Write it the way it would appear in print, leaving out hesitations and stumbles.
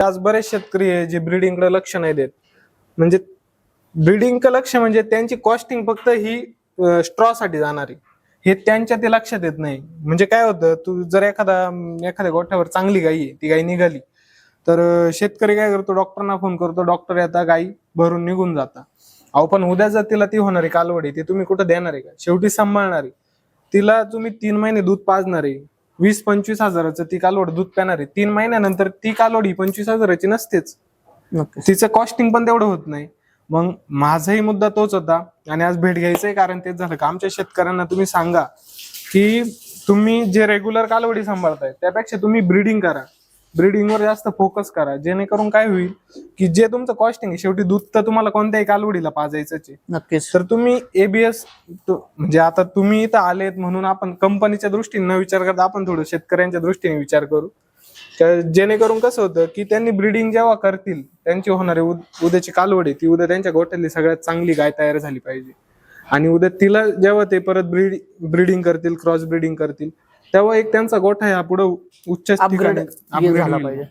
आज बरेच शेतकरी आहे जे ब्रीडिंगकडे लक्ष नाही देत. म्हणजे ब्रीडिंगकडे लक्ष म्हणजे त्यांची कॉस्टिंग फक्त ही स्ट्रॉ साठी जाणारी, हे त्यांच्या ते लक्षात येत नाही. म्हणजे काय होतं, तू जर एखाद्या गोठ्यावर चांगली गाई आहे, ती गाई निघाली तर शेतकरी काय करतो, डॉक्टरना फोन करतो, डॉक्टर येतात, गाई भरून निघून जातात. अहो पण उद्या जर तिला ती होणारी कालवडी ती तुम्ही कुठं देणार आहे का? शेवटी सांभाळणारी तिला तुम्ही 3 महिने दूध पाजणार आहे, 20-25 हजाराचं ती कालवड दूध पिणार आहे. 3 महिन्यानंतर ती कालवडी 25 हजाराची नसतेच, तिचं कॉस्टिंग पण तेवढं होत नाही. मग माझाही मुद्दा तोच होता आणि आज भेट घ्यायचंय कारण तेच झालं का आमच्या शेतकऱ्यांना तुम्ही सांगा की तुम्ही जे रेग्युलर कालवडी सांभाळताय त्यापेक्षा तुम्ही ब्रीडिंग करा, ब्रीडिंगवर जास्त फोकस करा, जेणेकरून काय होईल की जे तुमचं कॉस्टिंग आहे, शेवटी दूध तर तुम्हाला कोणत्याही कालवडीला पाजायचंच आहे. नक्कीच. तर तुम्ही एबीएस म्हणजे आता तुम्ही इथं आलेत म्हणून आपण कंपनीच्या दृष्टीने न विचार करता आपण थोडं शेतकऱ्यांच्या दृष्टीने विचार करू, जेणेकरून कसं होतं की त्यांनी ब्रीडिंग जेव्हा करतील त्यांची होणारी उद्याची कालवडी ती उद्या त्यांच्या गोठ्यातली सगळ्यात चांगली गाय तयार झाली पाहिजे. आणि उद्या तिला जेव्हा ते परत ब्रीडिंग करतील, क्रॉस ब्रीडिंग करतील, तेव्हा एक त्यांचा गोठा ह्या पुढे उच्च ठिकाणी अपग्रेड झाला पाहिजे.